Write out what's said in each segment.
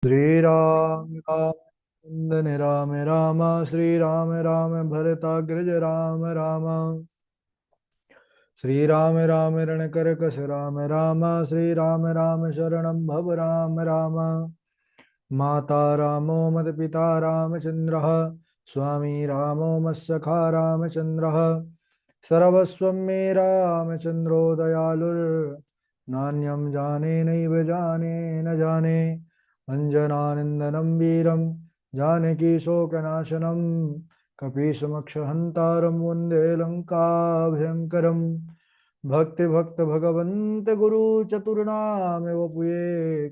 श्री राम राम वंदन राम राम श्री राम राम भरताग्रज राम राम श्री राम राम रणकर कस राम राम श्री राम राम शरणं भव राम राम माता रामो मद पिता रामचंद्रः स्वामी रामो मत्सखा रामचंद्रः सर्वस्वं मे रामचंद्रो दयालुर्नान्यं जाने नैव जाने न जाने अञ्जनानन्दनं वीरं जानकी शोकनाशनं कपीशमक्षहन्तारं वन्दे लङ्काभयङ्करम् भक्ति भक्त भगवंत गुरु चतुर्नाम वपुये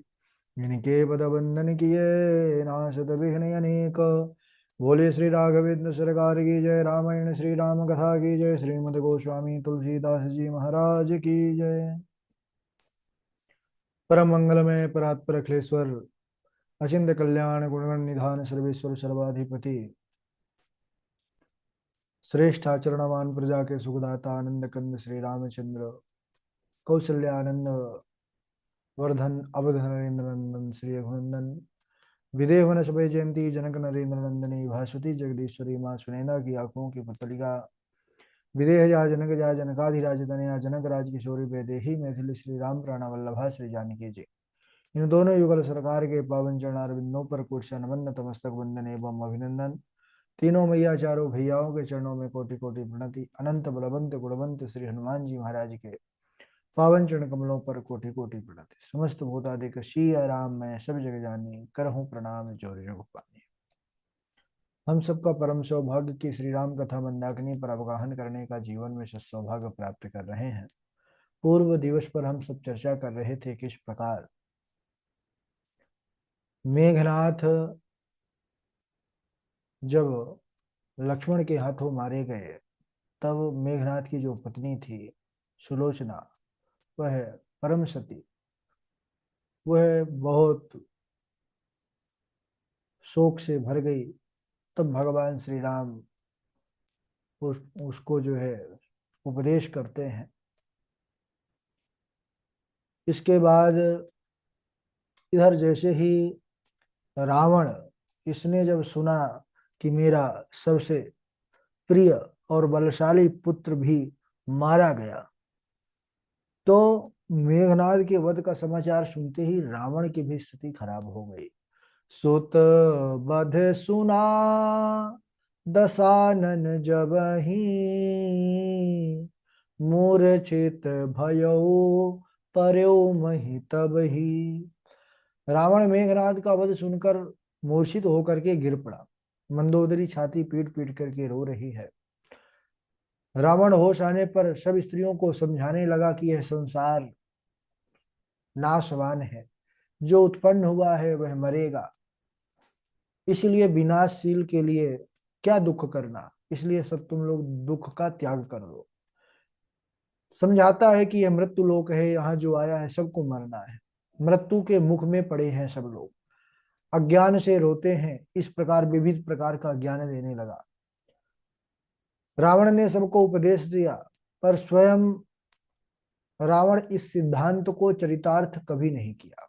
इनके पद बंदन किए नाशत विघ्न अनेक। बोले श्री राघवेंद्र सरकार की जय। रामायण श्री राम कथा की जय। श्रीमद गोस्वामी तुलसीदास जी महाराज की जय। परम मंगलमय परात्पर अखिलेश्वर अचिंत कल्याण गुणगण निधान सर्वेश्वर सर्वाधिपति श्रेष्ठ आचरणवान प्रजा के सुखदाता आनंद कंद श्री रामचंद्र कौशल्यानंद वर्धन अवध नरेंद्र नंदन श्री रघुनंदन विदेह वनस्पति जयंती जनक नरेंद्र नंदनी भास्वती जगदीश्वरी माँ सुनैना की आंखों की पुतलिका विदेह जा जनक जा जनकाधिराज तनया जनक राज किशोरी वैदेही मैथिली श्री राम प्राण वल्लभा श्री जानकी जी। इन दोनों युगल सरकार के पावन चरणारविंदों पर कुर्श नमन तमस्तक वंदन एवं अभिनंदन। तीनों मैया चारों भैयाओं के चरणों में कोटि कोटि प्रणति। अनंत बलवंत गुणवंत श्री हनुमान जी महाराज के पावन चरण कमलों पर कोटि कोटि प्रणति। समस्त भूतादिक सिया राम मैं सब जग जानी करहूँ प्रणाम जोर जोग पानी। हम सबका परम सौभाग्य की श्री राम कथा मंदाकिनी पर अवगाहन करने का जीवन में सौभाग्य प्राप्त कर रहे हैं। पूर्व दिवस पर हम सब चर्चा कर रहे थे किस प्रकार मेघनाथ जब लक्ष्मण के हाथों मारे गए तब मेघनाथ की जो पत्नी थी सुलोचना, वह परम सती, वह बहुत शोक से भर गई। तब भगवान श्री राम उसको जो है उपदेश करते हैं। इसके बाद इधर जैसे ही रावण, इसने जब सुना कि मेरा सबसे प्रिय और बलशाली पुत्र भी मारा गया, तो मेघनाद के वध का समाचार सुनते ही रावण की भी स्थिति खराब हो गई। सुत बध सुना दशानन जबहि मूर्छित भयउ पर्यो मही तबहि। रावण मेघनाद का वध सुनकर मूर्छित होकर के गिर पड़ा। मंदोदरी छाती पीट पीट करके रो रही है। रावण होश आने पर सब स्त्रियों को समझाने लगा कि यह संसार नाशवान है, जो उत्पन्न हुआ है वह मरेगा, इसलिए विनाशशील के लिए क्या दुख करना, इसलिए सब तुम लोग दुख का त्याग कर दो। समझाता है कि यह मृत्यु लोक है, यहाँ जो आया है सबको मरना है। मृत्यु के मुख में पड़े हैं सब लोग, अज्ञान से रोते हैं। इस प्रकार विविध प्रकार का ज्ञान देने लगा। रावण ने सबको उपदेश दिया, पर स्वयं रावण इस सिद्धांत को चरितार्थ कभी नहीं किया।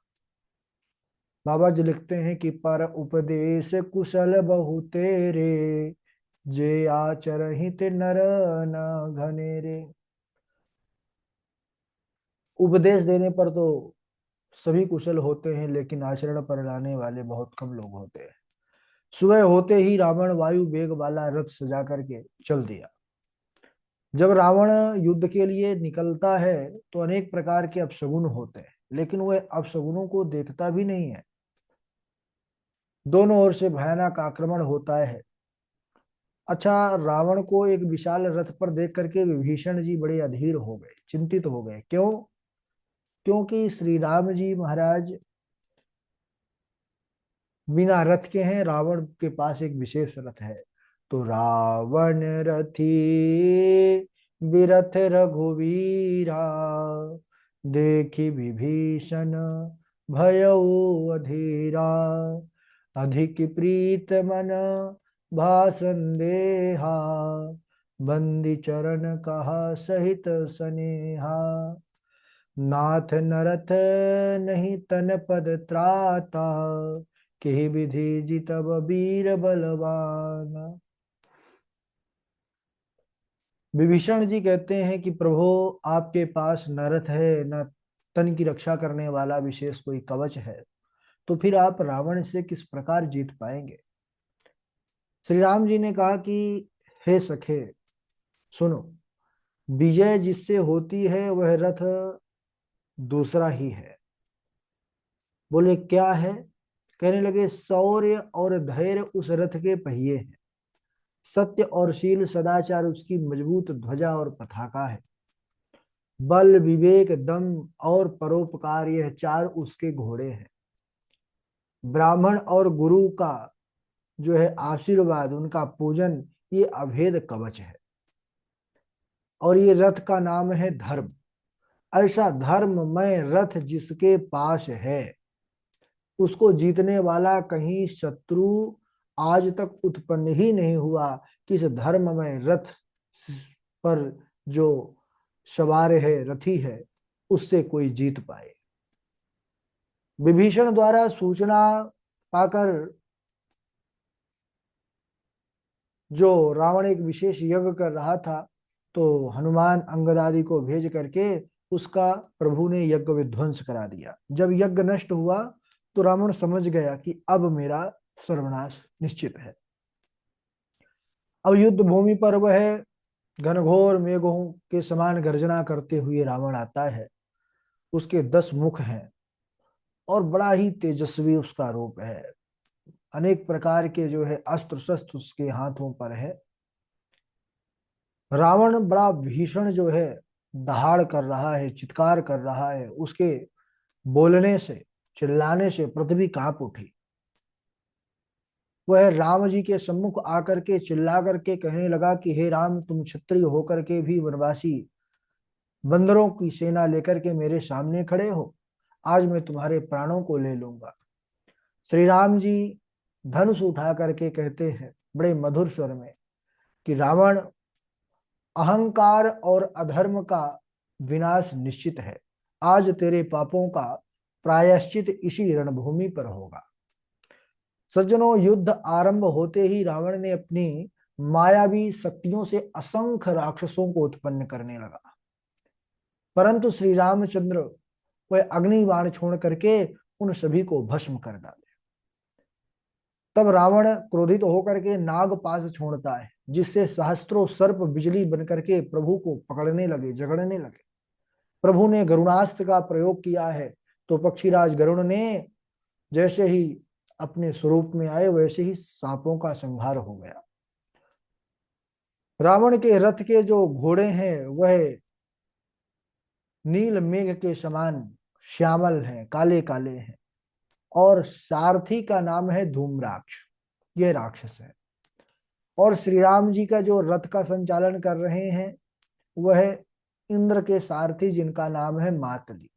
बाबा जी लिखते हैं कि पर उपदेश कुशल बहु तेरे, जे आचरहित नर न घनेरे। उपदेश देने पर तो सभी कुशल होते हैं, लेकिन आचरण पर लाने वाले बहुत कम लोग होते हैं। सुबह होते ही रावण वायु वेग वाला रथ सजा करके चल दिया। जब रावण युद्ध के लिए निकलता है तो अनेक प्रकार के अपशगुन होते हैं, लेकिन वह अपशगुनों को देखता भी नहीं है। दोनों ओर से भयानक आक्रमण होता है। अच्छा, रावण को एक विशाल रथ पर देख करके विभीषण जी बड़े अधीर हो गए, चिंतित हो गए। क्यों? क्योंकि श्री राम जी महाराज बिना रथ के हैं, रावण के पास एक विशेष रथ है। तो रावण रथी बिरथ रघुवीरा, देखी विभीषण भयउ अधीरा। अधिक प्रीत मन भा संदेहा, बंदी चरण कहा सहित सनेहा। नाथ नरथ नहीं तन पद त्राता, के विधि जितब वीर बलवाना। विभीषण जी कहते हैं कि प्रभु, आपके पास न रथ है, न तन की रक्षा करने वाला विशेष कोई कवच है, तो फिर आप रावण से किस प्रकार जीत पाएंगे। श्री राम जी ने कहा कि हे सखे सुनो, विजय जिससे होती है वह रथ दूसरा ही है। बोले क्या है। कहने लगे शौर्य और धैर्य उस रथ के पहिए हैं, सत्य और शील सदाचार उसकी मजबूत ध्वजा और पताका है, बल विवेक दम और परोपकार यह चार उसके घोड़े हैं, ब्राह्मण और गुरु का जो है आशीर्वाद, उनका पूजन, ये अभेद कवच है, और ये रथ का नाम है धर्म। ऐसा धर्ममय रथ जिसके पास है, उसको जीतने वाला कहीं शत्रु आज तक उत्पन्न ही नहीं हुआ कि इस धर्ममय रथ पर जो सवार है, रथी है, उससे कोई जीत पाए। विभीषण द्वारा सूचना पाकर जो रावण एक विशेष यज्ञ कर रहा था, तो हनुमान अंगद आदि को भेज करके उसका प्रभु ने यज्ञ विध्वंस करा दिया। जब यज्ञ नष्ट हुआ तो रावण समझ गया कि अब मेरा सर्वनाश निश्चित है। अब युद्ध भूमि पर वह घनघोर मेघों के समान गर्जना करते हुए रावण आता है। उसके 10 मुख हैं और बड़ा ही तेजस्वी उसका रूप है। अनेक प्रकार के जो है अस्त्र शस्त्र उसके हाथों पर है। रावण बड़ा भीषण जो है दहाड़ कर रहा है, चित्कार कर रहा है। उसके बोलने से, चिल्लाने से पृथ्वी कांप उठी। वह राम जी के सम्मुख आकर के चिल्ला करके कहने लगा कि हे राम, तुम क्षत्रिय होकर के भी वनवासी बंदरों की सेना लेकर के मेरे सामने खड़े हो, आज मैं तुम्हारे प्राणों को ले लूंगा। श्री राम जी धनुष उठा करके कहते हैं बड़े मधुर स्वर में कि रावण, अहंकार और अधर्म का विनाश निश्चित है। आज तेरे पापों का प्रायश्चित इसी रणभूमि पर होगा। सज्जनों, युद्ध आरंभ होते ही रावण ने अपनी मायावी शक्तियों से असंख्य राक्षसों को उत्पन्न करने लगा, परंतु श्री रामचंद्र वह अग्नि बाण छोड़ करके उन सभी को भस्म कर डाले। तब रावण क्रोधित होकर के नाग पाश छोड़ता है, जिससे सहस्त्रों सर्प बिजली बनकर के प्रभु को पकड़ने लगे, जगड़ने लगे। प्रभु ने गरुणास्त्र का प्रयोग किया है, तो पक्षीराज गरुड़ ने जैसे ही अपने स्वरूप में आए, वैसे ही सांपों का संहार हो गया। रावण के रथ के जो घोड़े हैं वह नील मेघ के समान श्यामल हैं, काले काले हैं, और सारथी का नाम है धूम्राक्ष, ये राक्षस है। और श्री राम जी का जो रथ का संचालन कर रहे हैं वह इंद्र के सारथी, जिनका नाम है मातली।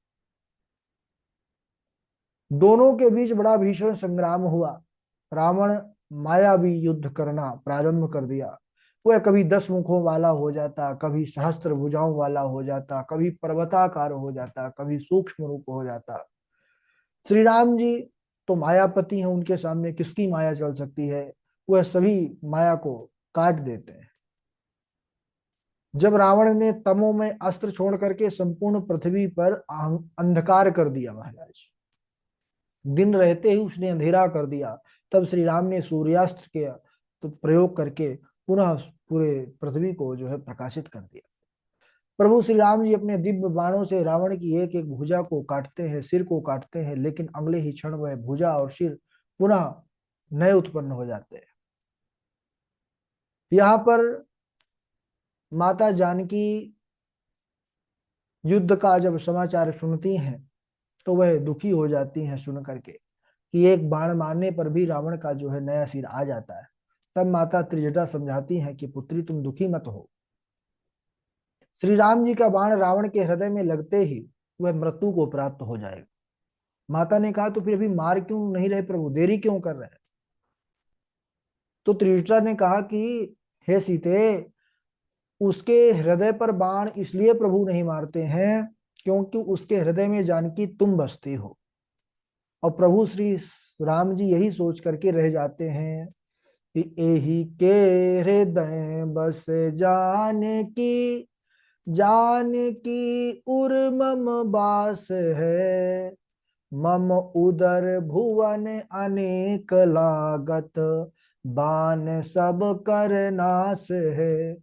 दोनों के बीच बड़ा भीषण संग्राम हुआ। रावण मायावी युद्ध करना प्रारंभ कर दिया। वह कभी 10 मुखों वाला हो जाता, कभी सहस्त्र भुजाओं वाला हो जाता, कभी पर्वताकार हो जाता, कभी सूक्ष्म रूप हो जाता। श्री राम जी तो मायापति हैं, उनके सामने किसकी माया चल सकती है। वह सभी माया को काट देते हैं। जब रावण ने तमो में अस्त्र छोड़ करके संपूर्ण पृथ्वी पर अंधकार कर दिया महाराज, दिन रहते ही उसने अंधेरा कर दिया, तब श्री राम ने सूर्यास्त्र के तो प्रयोग करके पुनः पूरे पृथ्वी को जो है प्रकाशित कर दिया। प्रभु श्री राम जी अपने दिव्य बाणों से रावण की एक एक भुजा को काटते हैं, सिर को काटते हैं, लेकिन अगले ही क्षण वह भुजा और सिर पुनः नए उत्पन्न हो जाते हैं। यहाँ पर माता जानकी युद्ध का जब समाचार सुनती हैं तो वह दुखी हो जाती हैं सुन करके कि एक बाण मारने पर भी रावण का जो है नया सिर आ जाता है। तब माता त्रिजटा समझाती हैं कि पुत्री, तुम दुखी मत हो। श्री राम जी का बाण रावण के हृदय में लगते ही वह मृत्यु को प्राप्त हो जाएगा। माता ने कहा तो फिर अभी मार क्यों नहीं रहे प्रभु, देरी क्यों कर रहे हैं। तो त्रिजटा ने कहा कि हे सीते, उसके हृदय पर बाण इसलिए प्रभु नहीं मारते हैं क्योंकि उसके हृदय में जानकी तुम बसते हो। और प्रभु श्री राम जी यही सोच करके रह जाते हैं कि एही के हृदय बस जानकी, जानकी उर मम बास है। मम उदर भुवन अनेक लागत, बान सब कर नाश है।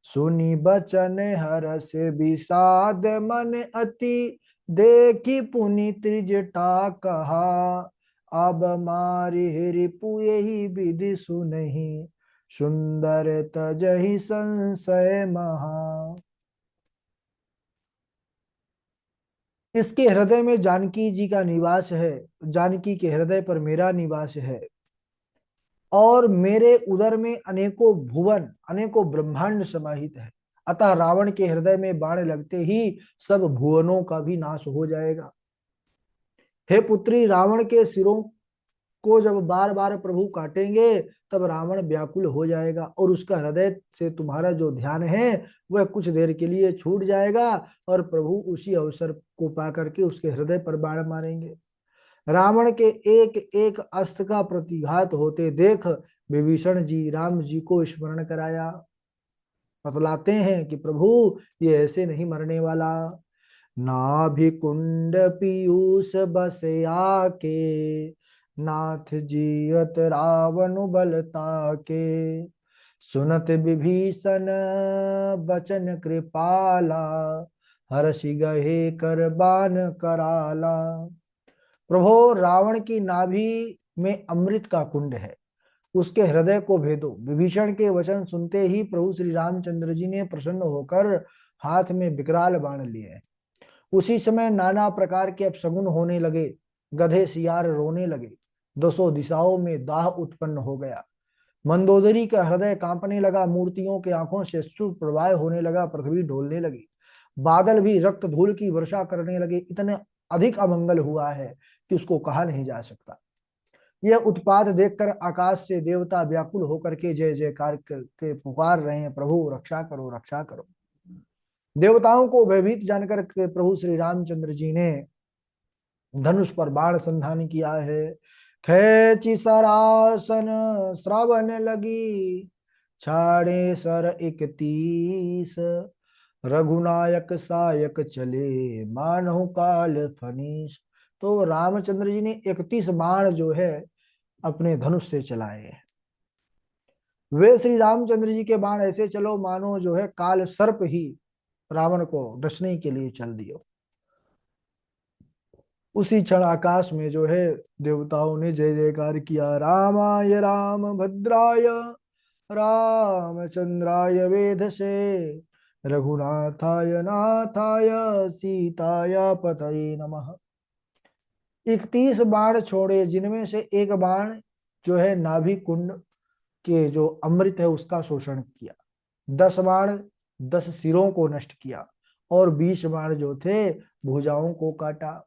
सुनी बचन हरस विषाद मन अति, देखी पुनि त्रिजटा कहा। अब मारी रिपु यही विधि सुनहि, सुंदर तजहि संशय महा। इसके हृदय में जानकी जी का निवास है, जानकी के हृदय पर मेरा निवास है, और मेरे उदर में अनेकों भुवन अनेकों ब्रह्मांड समाहित है। अतः रावण के हृदय में बाण लगते ही सब भुवनों का भी नाश हो जाएगा। हे पुत्री, रावण के सिरों को जब बार बार प्रभु काटेंगे तब रावण व्याकुल हो जाएगा, और उसका हृदय से तुम्हारा जो ध्यान है वह कुछ देर के लिए छूट जाएगा, और प्रभु उसी अवसर को पा करके उसके हृदय पर बाण मारेंगे। रावण के एक एक अस्त्र का प्रतिघात होते देख विभीषण जी राम जी को स्मरण कराया। बतलाते हैं कि प्रभु ये ऐसे नहीं मरने वाला। नाभि कुंड पीयूष बस आके, नाथ जीवत रावण बलता के। सुनत विभीषण बचन कृपाला, हर्षि गहे कर बान कराला। प्रभो, रावण की नाभि में अमृत का कुंड है, उसके हृदय को भेदो। विभीषण के वचन सुनते ही प्रभु श्री रामचंद्र जी ने प्रसन्न होकर हाथ में विकराल बाण लिए। उसी समय नाना प्रकार के अपशगुन होने लगे। गधे सियार रोने लगे, दसों दिशाओं में दाह उत्पन्न हो गया। मंदोदरी का हृदय कांपने लगा, मूर्तियों के आंखों से अश्रु प्रवाह होने लगा, पृथ्वी ढोलने लगी, बादल भी रक्त धूल की वर्षा करने लगे। इतने अधिक अमंगल हुआ है कि उसको कहा नहीं जा सकता। यह उत्पात देखकर आकाश से देवता व्याकुल होकर के जय जयकार करके पुकार रहे हैं, प्रभु रक्षा करो रक्षा करो। देवताओं को भयभीत जानकर के प्रभु श्री रामचंद्र जी ने धनुष पर बाण संधान किया है। खेची सरासन श्रावण लगी, छाड़े सर 31, रघुनायक सायक चले, मानहु काल फनीस। तो रामचंद्र जी ने 31 बाण जो है अपने धनुष से चलाए हैं। वे श्री रामचंद्र जी के बाण ऐसे चलो मानो जो है काल सर्प ही रावण को डसने के लिए चल दियो। उसी क्षण आकाश में जो है देवताओं ने जय जयकार किया। रामाय राम भद्राय, रामचंद्राय वेधसे, रघुनाथाय नाथाय सीताय पतये नमः। 31 बाण छोड़े, जिनमें से एक बाण जो है नाभि कुंड के जो अमृत है उसका शोषण किया। 10 बाण 10 सिरों को नष्ट किया, और 20 बाण जो थे भुजाओं को काटा।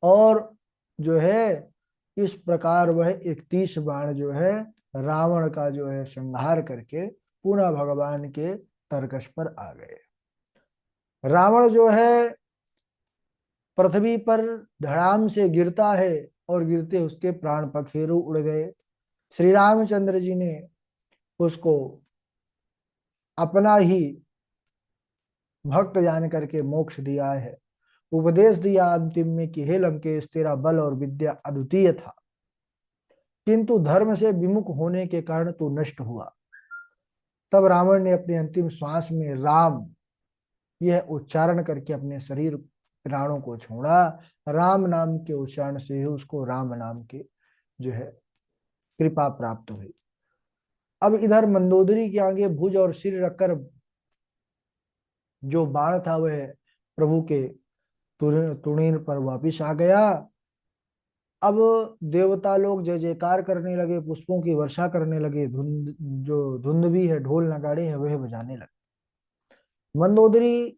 और जो है इस प्रकार वह 31 बाण जो है रावण का जो है संहार करके पुनः भगवान के तरकश पर आ गए। रावण जो है पृथ्वी पर धड़ाम से गिरता है, और गिरते उसके प्राण पखेरु उड़ गए। श्री रामचंद्र जी ने उसको अपना ही भक्त जान करके मोक्ष दिया है। उपदेश दिया अंतिम में कि हे लंकेश, तेरा बल और विद्या अद्वितीय था, किंतु धर्म से विमुख होने के कारण तू नष्ट हुआ। तब रावण ने अपने अंतिम श्वास में राम यह उच्चारण करके अपने शरीर प्राणों को छोड़ा। राम नाम के उच्चारण से ही उसको राम नाम के जो है कृपा प्राप्त हुई। अब इधर मंदोदरी के आगे भुज और सिर रखकर जो बाण था वह प्रभु के तुणीर पर वापिस आ गया। अब देवता लोग जय जयकार करने लगे, पुष्पों की वर्षा करने लगे, धुंध भी है, ढोल नगाड़े है, वह बजाने लगे। मंदोदरी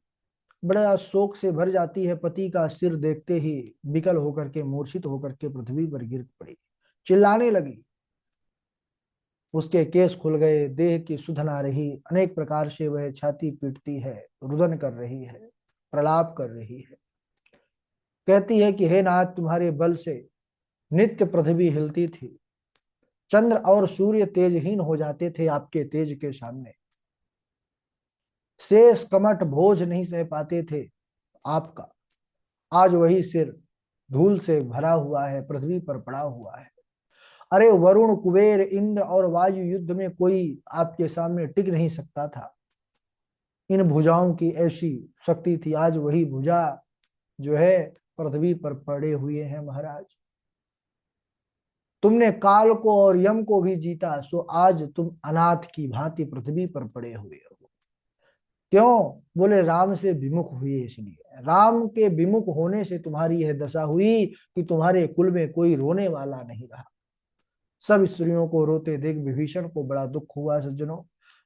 बड़ा शोक से भर जाती है, पति का सिर देखते ही विकल होकर के मूर्छित होकर के पृथ्वी पर गिर पड़ी, चिल्लाने लगी। उसके केस खुल गए, देह की सुधन आ रही, अनेक प्रकार से वह छाती पीटती है, रुदन कर रही है। प्रलाप कर रही है। कहती है कि हे नाथ, तुम्हारे बल से नित्य पृथ्वी हिलती थी, चंद्र और सूर्य तेजहीन हो जाते थे आपके तेज के सामने, शेष कमठ भोज नहीं सह पाते थे आपका। आज वही सिर धूल से भरा हुआ है, पृथ्वी पर पड़ा हुआ है। अरे वरुण, कुबेर, इंद्र और वायु युद्ध में कोई आपके सामने टिक नहीं सकता था। इन भुजाओं की ऐसी शक्ति थी, आज वही भुजा जो है पृथ्वी पर पड़े हुए हैं महाराज। तुमने काल को और यम को भी जीता, सो आज तुम अनाथ की भांति पृथ्वी पर पड़े हुए हो। क्यों? बोले राम से विमुख हुए इसलिए। राम के विमुख होने से तुम्हारी यह दशा हुई कि तुम्हारे कुल में कोई रोने वाला नहीं रहा। सब स्त्रियों को रोते देख विभीषण को बड़ा दुख हुआ सज्जनों।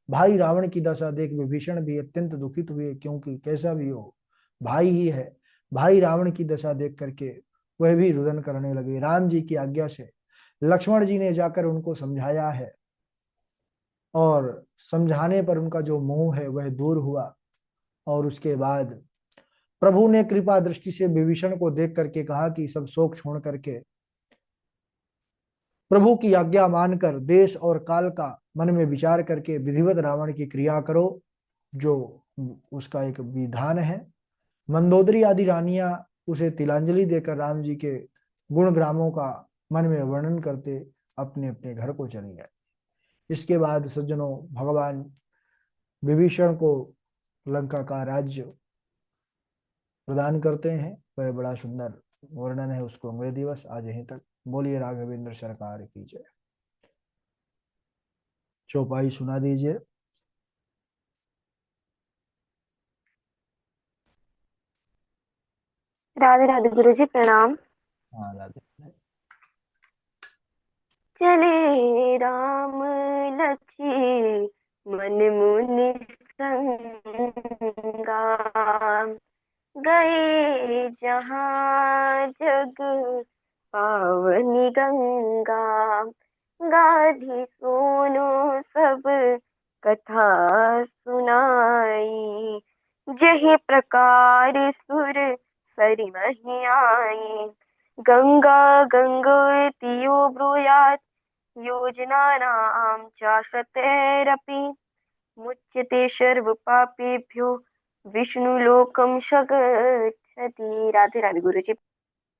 भाई रावण की दशा देख विभीषण भी अत्यंत दुखित हुए, क्योंकि कैसा भी हो भाई ही है। भाई रावण की दशा देख करके वह भी रुदन करने लगे। राम जी की आज्ञा से लक्ष्मण जी ने जाकर उनको समझाया है, और समझाने पर उनका जो मोह है वह दूर हुआ। और उसके बाद प्रभु ने कृपा दृष्टि से विभीषण को देख करके कहा कि सब शोक छोड़ करके प्रभु की आज्ञा मानकर देश और काल का मन में विचार करके विधिवत रावण की क्रिया करो, जो उसका एक विधान है। मंदोदरी आदि रानियां उसे तिलांजलि देकर राम जी के गुण ग्रामों का मन में वर्णन करते अपने अपने घर को चली गए। इसके बाद सज्जनों भगवान विभीषण को लंका का राज्य प्रदान करते हैं। वह बड़ा सुंदर वर्णन है, उसको अगले दिवस आज यहीं तक। बोलिए राघवेंद्र सरकार की जय। चौपाई सुना दीजिए। राधे राधे गुरु जी, प्रणाम। हाँ राधे। चले राम लखी मन मुनि संगा, गए जहाँ जग पावनी गंगा। गाधी सोनो सब कथा सुनाई, जही प्रकार सुर सरिमहि आई। गंगा गंगोत्रियो ब्रूयात्, योजनानां चाशतेरपि। मुच्यते सर्व पापेभ्यो विष्णुलोकं स गच्छति। राधे राधे गुरु जी।